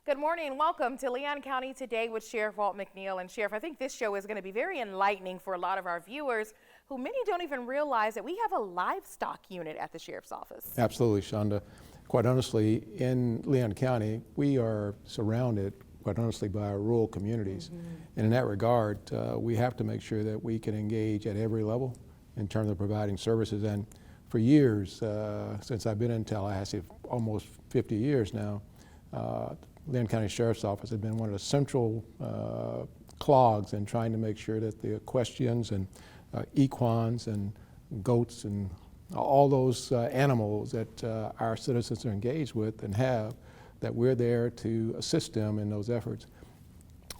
Good morning and welcome to Leon County Today with Sheriff Walt McNeil. And Sheriff, I think this show is going to be very enlightening for a lot of our viewers who many don't even realize that we have a livestock unit at the Sheriff's Office. Absolutely, Shonda. Quite honestly, in Leon County, we are surrounded, quite honestly, by our rural communities. And in that regard, we have to make sure that we can engage at every level in terms of providing services. And for years, since I've been in Tallahassee, almost 50 years now, Leon County Sheriff's Office has been one of the central clogs in trying to make sure that the equestrians and equines and goats and all those animals that our citizens are engaged with and have, that we're there to assist them in those efforts.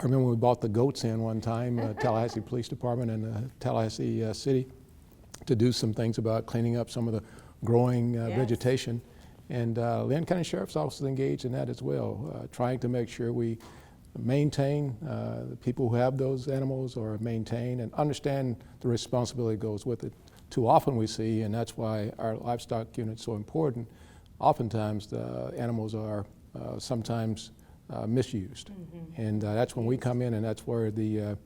I remember we brought the goats in one time, Tallahassee Police Department and Tallahassee City, to do some things about cleaning up some of the growing vegetation. And Leon County Sheriff's Office is engaged in that as well, trying to make sure we maintain the people who have those animals, or maintain and understand the responsibility that goes with it. Too often we see, and that's why our livestock unit is so important, oftentimes the animals are sometimes misused. And that's when we come in, and that's where the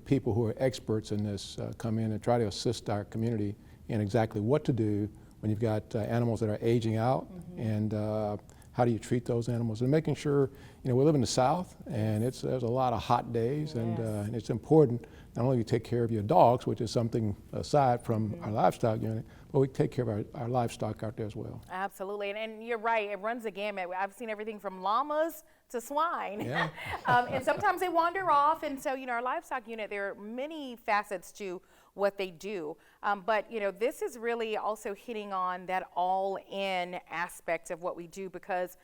people who are experts in this come in and try to assist our community in exactly what to do when you've got animals that are aging out, and how do you treat those animals, and making sure, you know, we live in the South, and there's a lot of hot days, and it's important not only to take care of your dogs, which is something aside from our livestock unit, but we take care of our livestock out there as well. Absolutely, and you're right, it runs the gamut. I've seen everything from llamas to swine. Yeah. And sometimes they wander off, and so, you know, our livestock unit, there are many facets to what they do. But, you know, this is really also hitting on that all-in aspect of what we do, because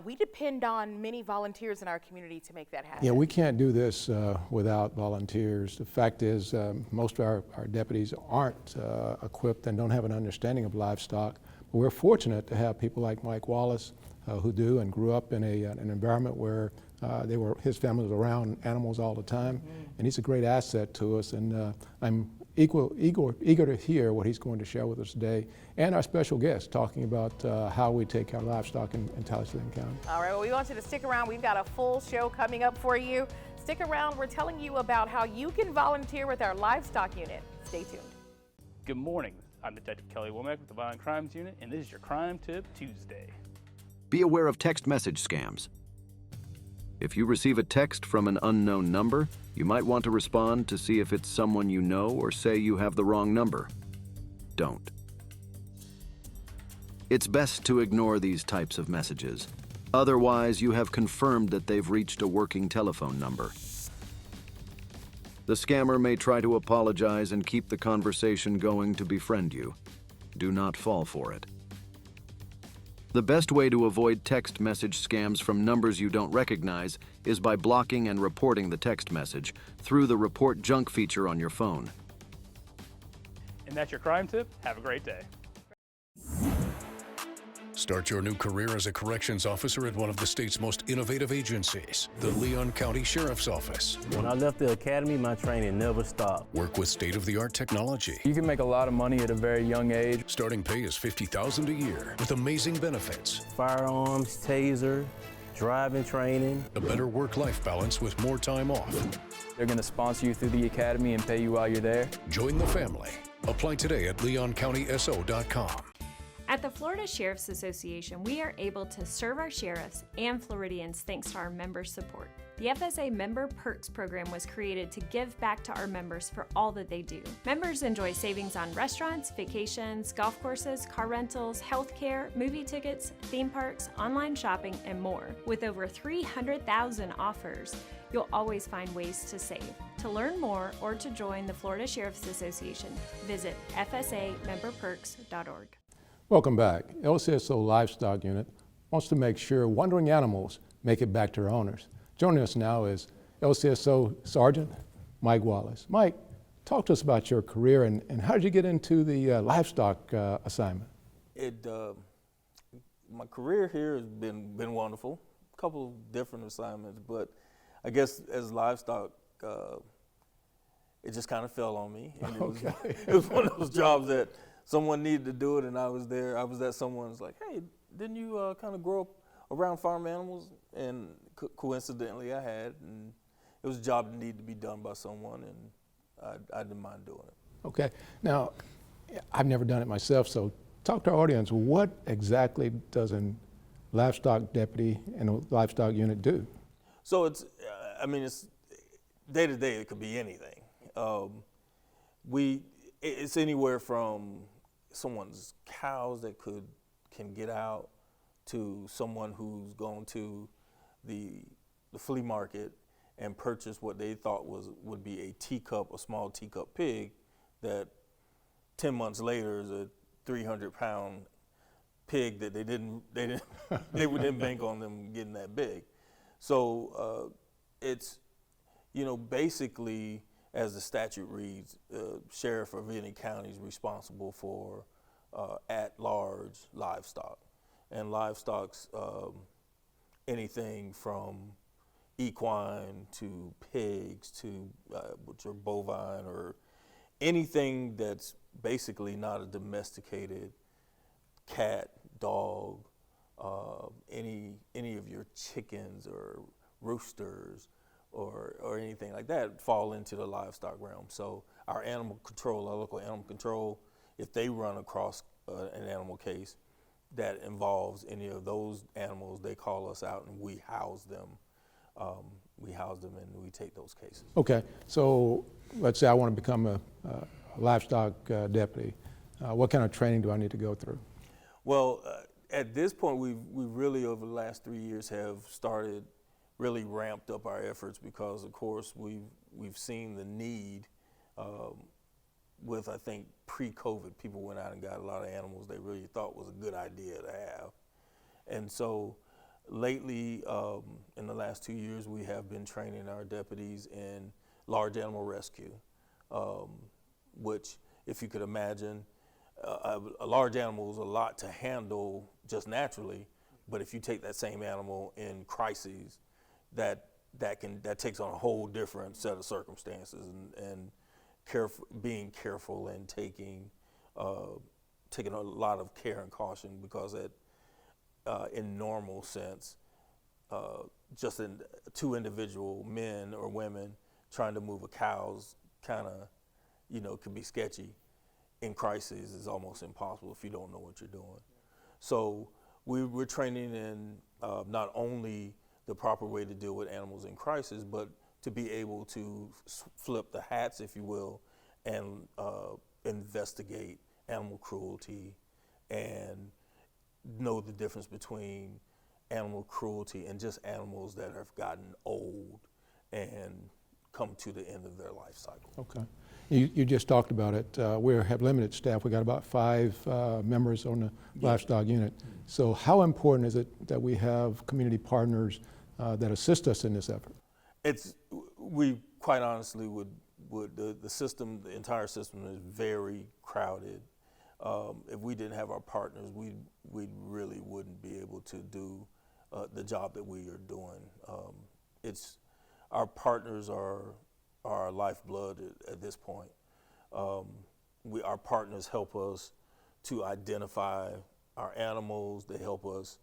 we depend on many volunteers in our community to make that happen. Yeah, we can't do this without volunteers. The fact is, most of our deputies aren't equipped and don't have an understanding of livestock. But we're fortunate to have people like Mike Wallace, who do and grew up in an environment where his family was around animals all the time, and he's a great asset to us. And I'm eager to hear what he's going to share with us today, and our special guest talking about how we take care of livestock in Tallahassee County. All right, well, we want you to stick around. We've got a full show coming up for you. Stick around. We're telling you about how you can volunteer with our livestock unit. Stay tuned. Good morning. I'm Detective Kelly Womack with the Violent Crimes Unit, and this is your Crime Tip Tuesday. Be aware of text message scams. If you receive a text from an unknown number, you might want to respond to see if it's someone you know, or say you have the wrong number. Don't. It's best to ignore these types of messages. Otherwise, you have confirmed that they've reached a working telephone number. The scammer may try to apologize and keep the conversation going to befriend you. Do not fall for it. The best way to avoid text message scams from numbers you don't recognize is by blocking and reporting the text message through the Report Junk feature on your phone. And that's your crime tip. Have a great day. Start your new career as a corrections officer at one of the state's most innovative agencies, the Leon County Sheriff's Office. When I left the academy, my training never stopped. Work with state-of-the-art technology. You can make a lot of money at a very young age. Starting pay is $50,000 a year with amazing benefits. Firearms, taser, driving training. A better work-life balance with more time off. They're going to sponsor you through the academy and pay you while you're there. Join the family. Apply today at leoncountyso.com. At the Florida Sheriff's Association, we are able to serve our sheriffs and Floridians thanks to our members' support. The FSA Member Perks program was created to give back to our members for all that they do. Members enjoy savings on restaurants, vacations, golf courses, car rentals, healthcare, movie tickets, theme parks, online shopping, and more. With over 300,000 offers, you'll always find ways to save. To learn more or to join the Florida Sheriff's Association, visit fsamemberperks.org. Welcome back. LCSO Livestock Unit wants to make sure wandering animals make it back to their owners. Joining us now is LCSO Sergeant Mike Wallace. Mike, talk to us about your career and how did you get into the livestock assignment? My career here has been wonderful. A couple of different assignments, but I guess as livestock, it just kind of fell on me. And it was one of those jobs that someone needed to do it, and I was there. I was at someone's like, hey, didn't you kind of grow up around farm animals, and coincidentally I had, and it was a job that needed to be done by someone, and I didn't mind doing it. Okay. Now, I've never done it myself, so talk to our audience. What exactly does a livestock deputy in a livestock unit do? So it's, it's day to day. It could be anything. It's anywhere from someone's cows that can get out to someone who's gone to the flea market and purchased what they thought would be a small teacup pig that 10 months later is a 300-pound pig that they didn't bank on them getting that big. So it's, basically, as the statute reads, sheriff of any county is responsible for at-large livestock. And livestock's anything from equine to pigs to which are bovine, or anything that's basically not a domesticated cat, dog, any of your chickens or roosters or anything like that fall into the livestock realm. So our local animal control, if they run across an animal case that involves any of those animals, they call us out and we house them. And we take those cases. Okay, so let's say I want to become a livestock deputy. What kind of training do I need to go through? Well, at this point, we really, over the last 3 years, have started really ramped up our efforts because, of course, we've seen the need. With, I think, pre-COVID, people went out and got a lot of animals they really thought was a good idea to have. And so lately, in the last 2 years, we have been training our deputies in large animal rescue, which, if you could imagine, a large animal is a lot to handle just naturally, but if you take that same animal in crises, that takes on a whole different set of circumstances, and being careful and taking a lot of care and caution, because in normal sense, just in two individual men or women trying to move a cow's kind of, can be sketchy. In crises is almost impossible if you don't know what you're doing. So we're training in not only the proper way to deal with animals in crisis, but to be able to flip the hats, if you will, and investigate animal cruelty and know the difference between animal cruelty and just animals that have gotten old and come to the end of their life cycle. Okay. You just talked about it. We have limited staff. We got about 5 members on the livestock unit. So how important is it that we have community partners that assist us in this effort? We quite honestly would the system, the entire system is very crowded. If we didn't have our partners, we really wouldn't be able to do the job that we are doing. Our partners are our lifeblood at this point. Our partners help us to identify our animals. They help us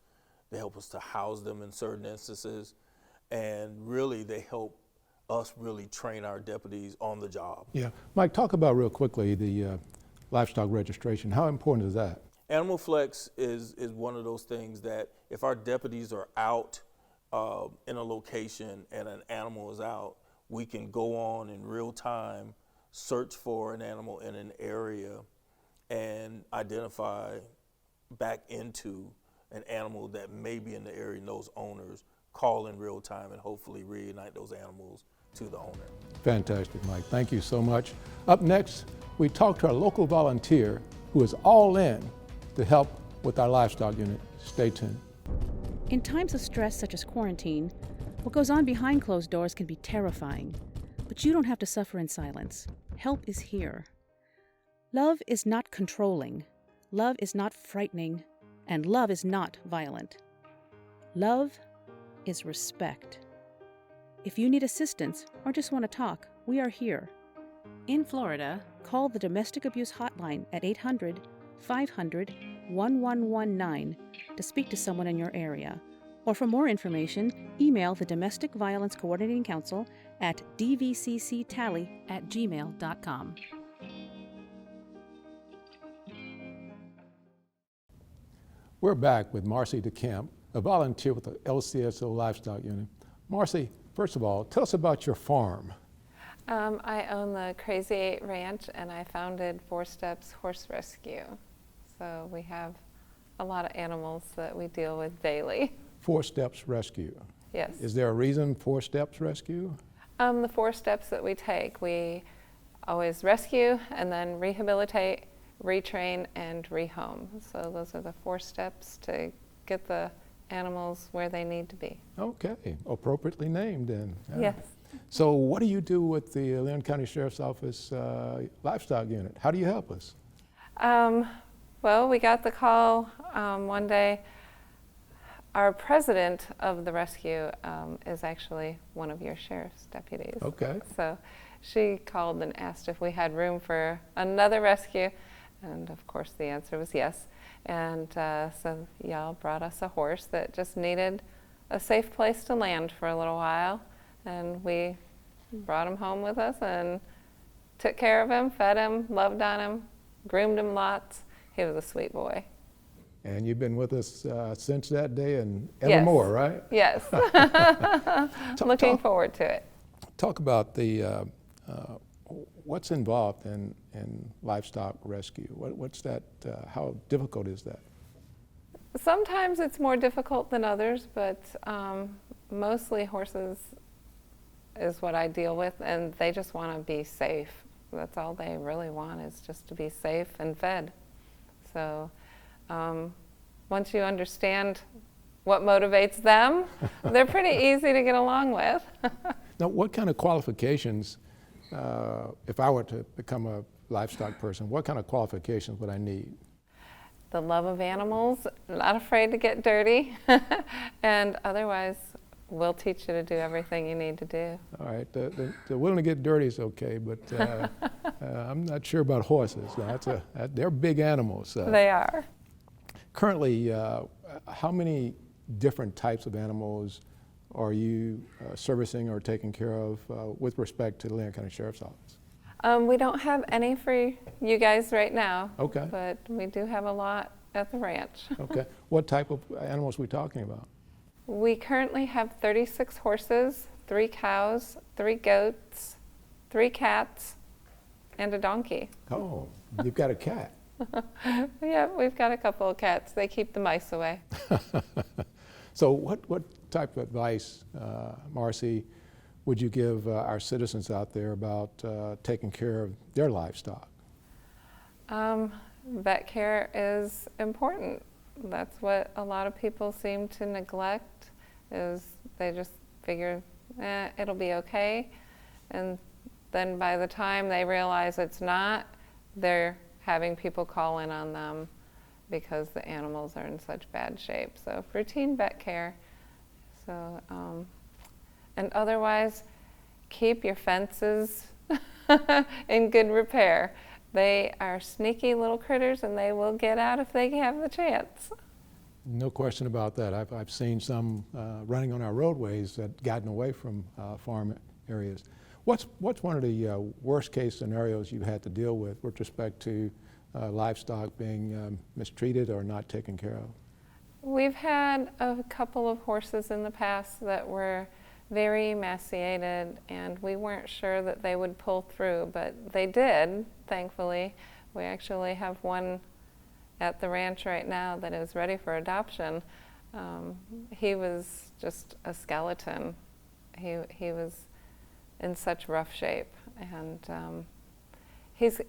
to house them in certain instances, and really they help us really train our deputies on the job. Yeah, Mike, talk about real quickly the livestock registration. How important is that? Animal Flex is one of those things that if our deputies are out in a location and an animal is out, we can go on in real time, search for an animal in an area, and identify back into an animal that may be in the area, and those owners call in real time and hopefully reunite those animals to the owner. Fantastic, Mike. Thank you so much. Up next, we talk to our local volunteer who is all in to help with our livestock unit. Stay tuned. In times of stress such as quarantine, what goes on behind closed doors can be terrifying, but you don't have to suffer in silence. Help is here. Love is not controlling. Love is not frightening. And love is not violent. Love is respect. If you need assistance or just want to talk, we are here. In Florida, call the Domestic Abuse Hotline at 800-500-1119 to speak to someone in your area, Or for more information, email the Domestic Violence Coordinating Council at dvcctally@gmail.com. We're back with Marcia Decamp, a volunteer with the LCSO Livestock Unit. Marcia, first of all, tell us about your farm. I own the Crazy 8 Ranch, and I founded 4 Steps Horse Rescue. So we have a lot of animals that we deal with daily. 4 Steps Rescue. Yes. Is there a reason 4 Steps Rescue? The 4 steps that we take, we always rescue and then rehabilitate, retrain, and rehome. So those are the 4 steps to get the animals where they need to be. Okay, appropriately named then. Yes. So what do you do with the Leon County Sheriff's Office Livestock Unit? How do you help us? Well, we got the call one day. Our president of the rescue is actually one of your sheriff's deputies. Okay. So she called and asked if we had room for another rescue, and of course the answer was yes. And so y'all brought us a horse that just needed a safe place to land for a little while, and we brought him home with us and took care of him, fed him, loved on him, groomed him lots. He was a sweet boy. And you've been with us since that day and Yes. evermore, right? Yes. Looking forward to it. Talk about the what's involved in livestock rescue. What's that? How difficult is that? Sometimes it's more difficult than others, but mostly horses is what I deal with, and they just want to be safe. That's all they really want, is just to be safe and fed. So once you understand what motivates them, they're pretty easy to get along with. Now, what kind of qualifications, if I were to become a livestock person, what kind of qualifications would I need? The love of animals, not afraid to get dirty, and otherwise we'll teach you to do everything you need to do. All right, the willing to get dirty is okay, but I'm not sure about horses. They're big animals. They are. Currently, how many different types of animals are you servicing or taking care of with respect to the Leon County Sheriff's Office? We don't have any for you guys right now. Okay. But we do have a lot at the ranch. Okay. What type of animals are we talking about? We currently have 36 horses, 3 cows, 3 goats, 3 cats, and a donkey. Oh, you've got a cat. Yeah, we've got a couple of cats. They keep the mice away. So what type of advice, Marcia, would you give our citizens out there about taking care of their livestock? Vet care is important. That's what a lot of people seem to neglect, is they just figure, it'll be okay. And then by the time they realize it's not, they're having people call in on them because the animals are in such bad shape. So routine vet care. So, and otherwise, keep your fences in good repair. They are sneaky little critters, and they will get out if they have the chance. No question about that. I've seen some running on our roadways that gotten away from farm areas. What's one of the worst case scenarios you had to deal with respect to livestock being mistreated or not taken care of? We've had a couple of horses in the past that were very emaciated, and we weren't sure that they would pull through, but they did, thankfully. We actually have one at the ranch right now that is ready for adoption. He was just a skeleton. He was in such rough shape, and he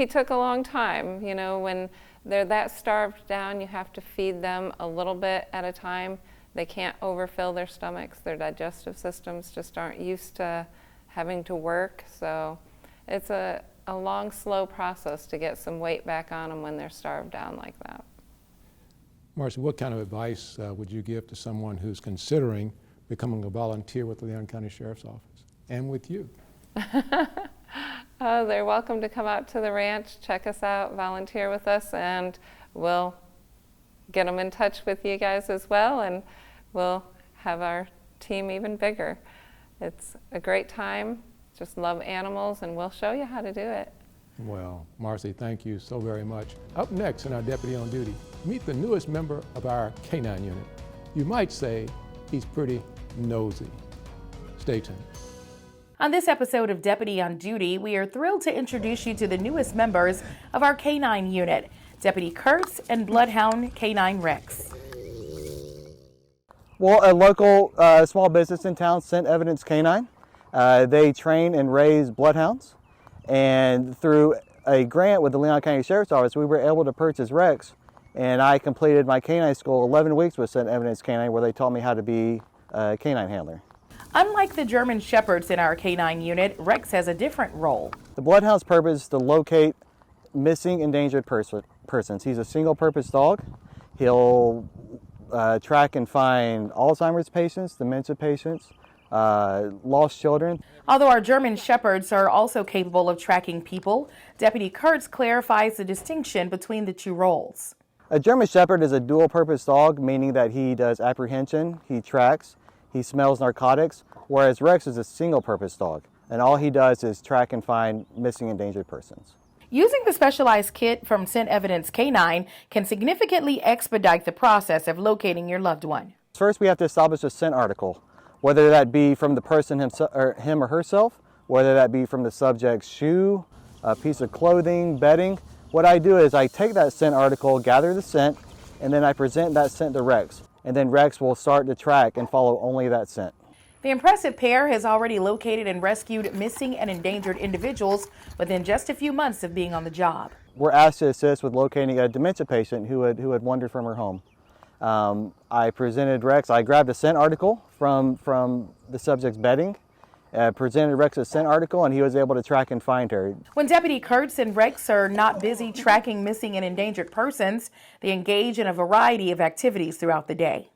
took a long time. You know, when they're that starved down, you have to feed them a little bit at a time. They can't overfill their stomachs. Their digestive systems just aren't used to having to work. So it's a long, slow process to get some weight back on them when they're starved down like that. Marcia, what kind of advice would you give to someone who's considering becoming a volunteer with the Leon County Sheriff's Office and with you? They're welcome to come out to the ranch, check us out, volunteer with us, and we'll get them in touch with you guys as well, and we'll have our team even bigger. It's a great time. Just love animals, and we'll show you how to do it. Well, Marcy, thank you so very much. Up next in our Deputy on Duty, meet the newest member of our K-9 unit. You might say he's pretty nosy. Stay tuned. On this episode of Deputy on Duty, we are thrilled to introduce you to the newest members of our K-9 unit, Deputy Kurtz and Bloodhound K-9 Rex. Well, a local small business in town sent Evidence K-9. They train and raise bloodhounds, and through a grant with the Leon County Sheriff's Office, we were able to purchase Rex, and I completed my K-9 school 11 weeks with Sent Evidence K-9, where they taught me how to be a K-9 handler. Unlike the German Shepherds in our K-9 unit, Rex has a different role. The bloodhound's purpose is to locate missing, endangered persons. He's a single-purpose dog. He'll track and find Alzheimer's patients, dementia patients, lost children. Although our German Shepherds are also capable of tracking people, Deputy Kurtz clarifies the distinction between the two roles. A German Shepherd is a dual-purpose dog, meaning that he does apprehension, he tracks, he smells narcotics, whereas Rex is a single-purpose dog, and all he does is track and find missing, endangered persons. Using the specialized kit from Scent Evidence K-9 can significantly expedite the process of locating your loved one. First, we have to establish a scent article, whether that be from the person him or herself, whether that be from the subject's shoe, a piece of clothing, bedding. What I do is I take that scent article, gather the scent, and then I present that scent to Rex. And then Rex will start to track and follow only that scent. The impressive pair has already located and rescued missing and endangered individuals within just a few months of being on the job. We're asked to assist with locating a dementia patient who had wandered from her home. I presented Rex, I grabbed a scent article from the subject's bedding, presented Rex a scent article, and he was able to track and find her. When Deputy Kurtz and Rex are not busy tracking missing and endangered persons, they engage in a variety of activities throughout the day.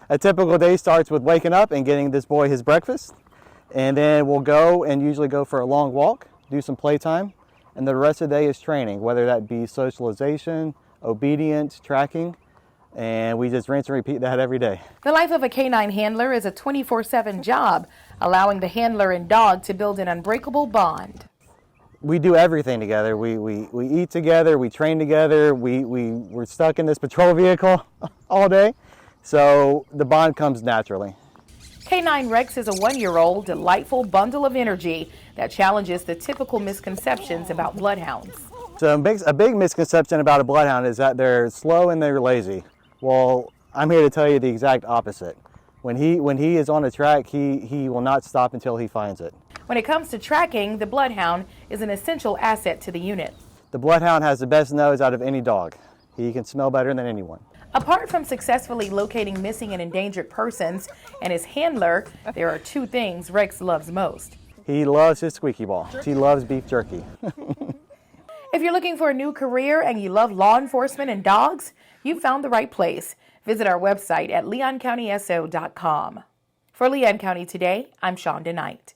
A typical day starts with waking up and getting this boy his breakfast, and then we'll go and usually go for a long walk, do some playtime, and the rest of the day is training, whether that be socialization, obedience, tracking, and we just rinse and repeat that every day. The life of a K-9 handler is a 24/7 job, allowing the handler and dog to build an unbreakable bond. We do everything together. We eat together, we train together, we're stuck in this patrol vehicle all day, so the bond comes naturally. K-9 Rex is a 1-year-old, delightful bundle of energy that challenges the typical misconceptions about bloodhounds. So a big misconception about a bloodhound is that they're slow and they're lazy. Well, I'm here to tell you the exact opposite. When he is on a track, he will not stop until he finds it. When it comes to tracking, the bloodhound is an essential asset to the unit. The bloodhound has the best nose out of any dog. He can smell better than anyone. Apart from successfully locating missing and endangered persons and his handler, there are two things Rex loves most. He loves his squeaky ball. He loves beef jerky. If you're looking for a new career and you love law enforcement and dogs, you've found the right place. Visit our website at leoncountyso.com. For Leon County Today, I'm Shonda Knight.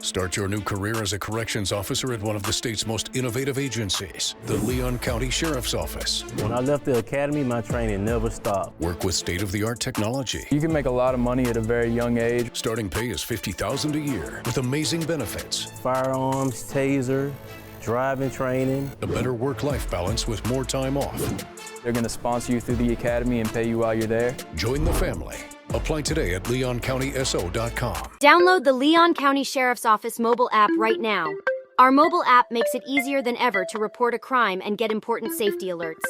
Start your new career as a corrections officer at one of the state's most innovative agencies, the Leon County Sheriff's Office. When I left the academy, my training never stopped. Work with state-of-the-art technology. You can make a lot of money at a very young age. Starting pay is $50,000 a year with amazing benefits. Firearms, taser, driving training. A better work-life balance with more time off. They're going to sponsor you through the academy and pay you while you're there. Join the family. Apply today at leoncountyso.com. Download the Leon County Sheriff's Office mobile app right now. Our mobile app makes it easier than ever to report a crime and get important safety alerts.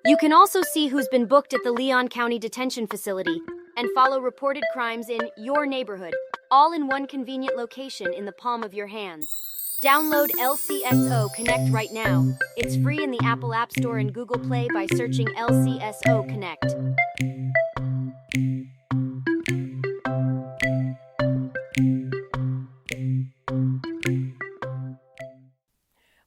You can also see who's been booked at the Leon County Detention Facility and follow reported crimes in your neighborhood, all in one convenient location in the palm of your hands. Download LCSO Connect right now. It's free in the Apple App Store and Google Play by searching LCSO Connect.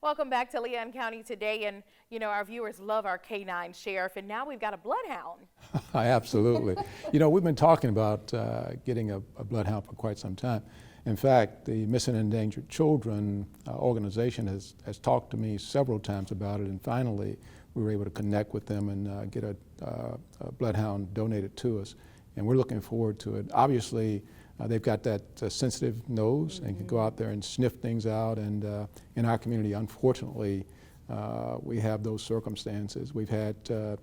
Welcome back to Leon County Today, and our viewers love our K-9 sheriff, and now we've got a bloodhound. Absolutely. We've been talking about getting a bloodhound for quite some time. In fact, the Missing and Endangered Children organization has talked to me several times about it, and finally we were able to connect with them and get a bloodhound donated to us. And we're looking forward to it. Obviously, they've got that sensitive nose and can go out there and sniff things out. And in our community, unfortunately, we have those circumstances. We've had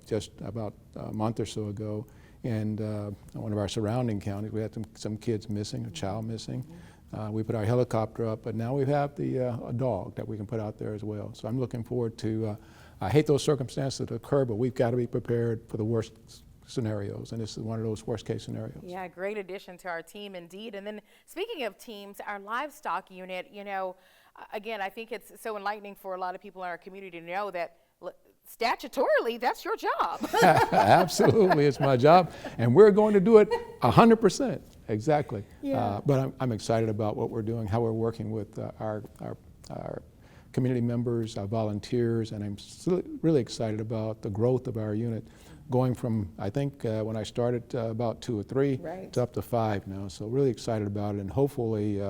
just about a month or so ago, and one of our surrounding counties, we had some kids missing, a child missing. We put our helicopter up, but now we have a dog that we can put out there as well. So I'm looking forward to, I hate those circumstances that occur, but we've got to be prepared for the worst scenarios, and this is one of those worst case scenarios. Yeah, great addition to our team indeed. And then speaking of teams, our livestock unit, you know, again, I think it's so enlightening for a lot of people in our community to know that statutorily, that's your job. Absolutely, it's my job, and we're going to do it 100%, exactly. Yeah. But I'm excited about what we're doing, how we're working with our community members, our volunteers, and I'm really excited about the growth of our unit, going from, I think, when I started about 2 or 3 to up to 5 now. So really excited about it, and hopefully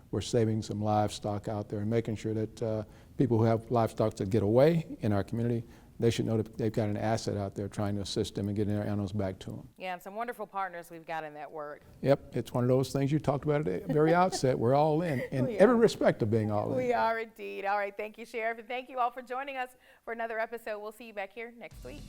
we're saving some livestock out there and making sure that people who have livestock that get away in our community, they should know that they've got an asset out there trying to assist them in getting their animals back to them. Yeah, and some wonderful partners we've got in that work. Yep, it's one of those things you talked about at the very outset. We're all in every respect of being all in. We are indeed. All right, thank you, Sheriff, and thank you all for joining us for another episode. We'll see you back here next week.